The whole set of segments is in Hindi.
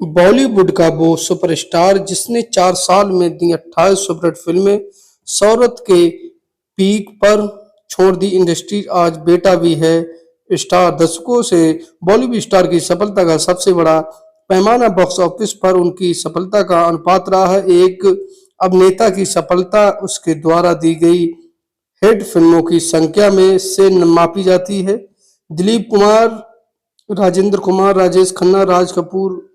बॉलीवुड का वो सुपरस्टार जिसने 4 साल में दी 28 सुपरहिट फिल्में, शोहरत के पीक पर छोड़ दी इंडस्ट्री। आज बेटा भी है स्टार। दशकों से बॉलीवुड स्टार की सफलता का सबसे बड़ा पैमाना बॉक्स ऑफिस पर उनकी सफलता का अनुपात रहा है। एक अभिनेता की सफलता उसके द्वारा दी गई हिट फिल्मों की संख्या में से मापी जाती है। दिलीप कुमार, राजेंद्र कुमार, राजेश खन्ना, राज कपूर,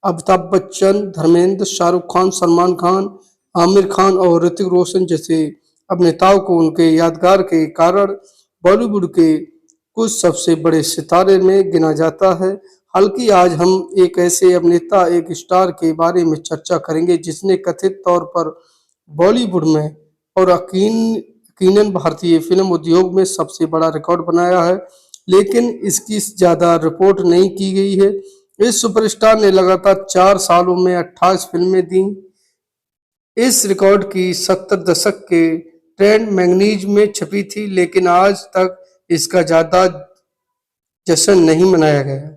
अमिताभ बच्चन, धर्मेंद्र, शाहरुख खान, सलमान खान, आमिर खान और ऋतिक रोशन जैसे अभिनेताओं को उनके यादगार के कारण बॉलीवुड के कुछ सबसे बड़े सितारे में गिना जाता है। हालांकि आज हम एक ऐसे अभिनेता, एक स्टार के बारे में चर्चा करेंगे जिसने कथित तौर पर बॉलीवुड में और यकीनन भारतीय फिल्म उद्योग में सबसे बड़ा रिकॉर्ड बनाया है, लेकिन इसकी ज्यादा रिपोर्ट नहीं की गई है। इस सुपरस्टार ने लगातार 4 सालों में 28 फिल्में दी। इस रिकॉर्ड की 70 दशक के ट्रेंड मैगजीन में छपी थी, लेकिन आज तक इसका ज्यादा जश्न नहीं मनाया गया।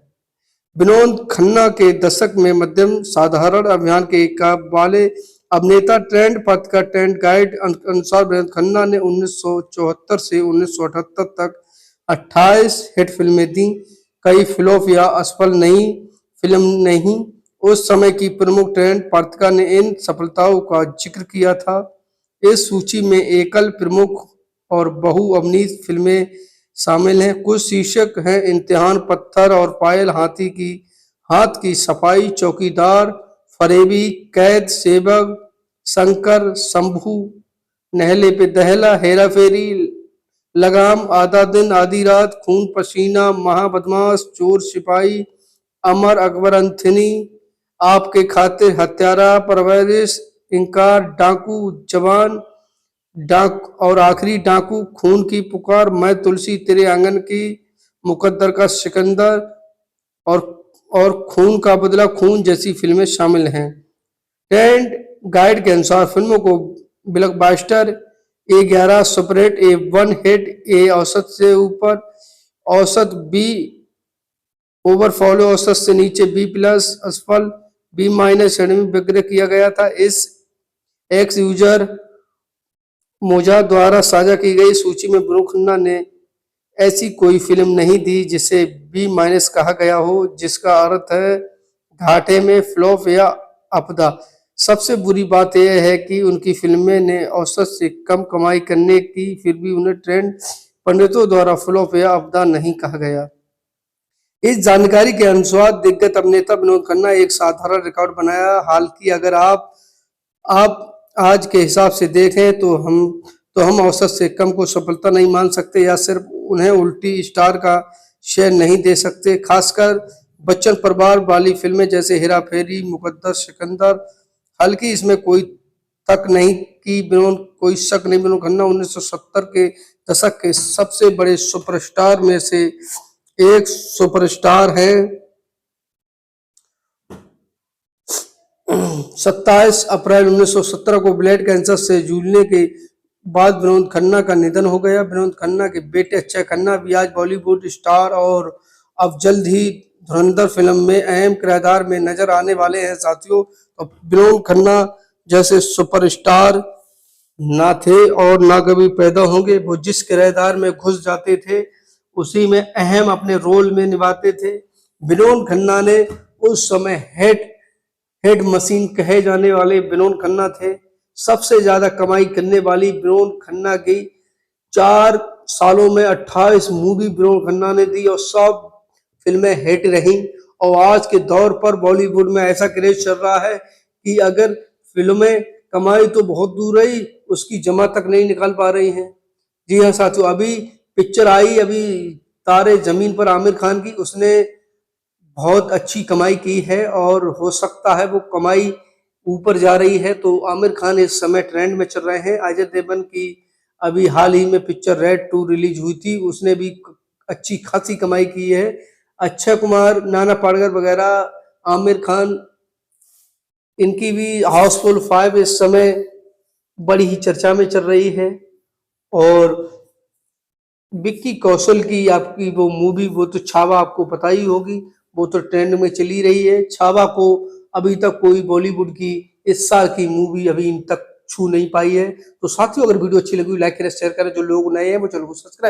विनोद खन्ना के दशक में मध्यम साधारण अभियान के वाले अभिनेता। ट्रेंड पथ का ट्रेंड गाइड अनुसार विनोद खन्ना ने 1974 से 1978 तक 28 हिट फिल्में दी। कई फ्लॉप या असफल नहीं फिल्म नहीं। उस समय की प्रमुख ट्रेंड पत्रिका ने इन सफलताओं का जिक्र किया था। इस सूची में एकल, प्रमुख और बहु अभिनीत फिल्में शामिल हैं। कुछ शीर्षक हैं: इम्तिहान, पत्थर और पायल, हाथ की सफाई, चौकीदार, फरेबी, कैद, सेवक, शंकर, शंभू, नहले पे दहला, हेरा फेरी, लगाम, आधा दिन आधी रात, खून पसीना, महाबदमाश, चोर सिपाही, अमर अकबर एंथनी, आपके खातिर, हत्यारा, परवरिश, इनकार, डाकू, जवान, डाक और आखिरी डाकू, खून की पुकार, मैं तुलसी तेरे आंगन की, मुकद्दर का सिकंदर और खून का बदला खून जैसी फिल्में शामिल हैं। ट्रेंड गाइड के अनुसार फिल्मों को blockbuster, A11, superhit, A1 hit, ए औसत से ऊपर, औसत बी, ओवर फॉलो, औसत से नीचे, बी प्लस, असफल, बी माइनस श्रेणी में वर्गीकृत किया गया था। इस एक्स यूजर मोजा द्वारा साझा की गई सूची में विनोद खन्ना ने ऐसी कोई फिल्म नहीं दी जिसे बी माइनस कहा गया हो, जिसका अर्थ है घाटे में, फ्लॉप या आपदा। सबसे बुरी बात यह है कि उनकी फिल्में ने औसत से कम कमाई करने की, फिर भी उन्हें ट्रेंड पंडितों द्वारा फ्लॉप या आपदा नहीं कहा गया। इस जानकारी के अनुसार दिग्गज अभिनेता विनोद खन्ना एक साधारण रिकॉर्ड बनाया। हालांकि अगर आप आज के हिसाब से देखें तो हम औसत से कम को सफलता नहीं मान सकते, या सिर्फ उन्हें उल्टी स्टार का शेयर नहीं दे सकते। खासकर बच्चन परिवार वाली फिल्में जैसे हेरा फेरी, मुकद्दर, सिकंदर। हालांकि इसमें कोई शक नहीं विनोद खन्ना 1970 के दशक के सबसे बड़े सुपरस्टार में से एक सुपरस्टार है। 27 अप्रैल 1917 को ब्लड कैंसर से जूझने के बाद विनोद खन्ना का निधन हो गया। विनोद खन्ना के बेटे अक्षय खन्ना भी आज बॉलीवुड स्टार और अब जल्द ही धुरंधर फिल्म में अहम किरदार में नजर आने वाले हैं। साथियों, तो विनोद खन्ना जैसे सुपरस्टार ना थे और ना कभी पैदा होंगे। वो जिस किरदार में घुस जाते थे उसी में अहम अपने रोल में निभाते थे। विनोद खन्ना ने उस समय हेड मशीन कहे जाने वाले विनोद खन्ना थे। सबसे ज्यादा कमाई करने वाली विनोद खन्ना की 4 सालों में 28 मूवी विनोद खन्ना ने दी और सब फिल्में हिट रही। और आज के दौर पर बॉलीवुड में ऐसा क्रेज चल रहा है कि अगर फिल्में कमाई तो बहुत दूर रही, उसकी जमा तक नहीं निकाल पा रही हैं। जी हाँ साथियों, अभी पिक्चर आई अभी तारे जमीन पर आमिर खान की, उसने बहुत अच्छी कमाई की है और हो सकता है वो कमाई ऊपर जा रही है। तो आमिर खान इस समय ट्रेंड में चल रहे हैं। अजय देवगन की अभी हाल ही में पिक्चर रेड 2 रिलीज हुई थी, उसने भी अच्छी खासी कमाई की है। अक्षय कुमार, नाना पाटेकर वगैरह, आमिर खान, इनकी भी हाउसफुल 5 इस समय बड़ी ही चर्चा में चल रही है। और विक्की कौशल की आपकी वो मूवी, वो तो छावा, आपको पता ही होगी, वो तो ट्रेंड में चली रही है। छावा को अभी तक कोई बॉलीवुड की इस साल की मूवी अभी इन तक छू नहीं पाई है। तो साथियों, अगर वीडियो अच्छी लगी लाइक करें, शेयर करें, जो लोग नए हैं वो चैनल को सब्सक्राइब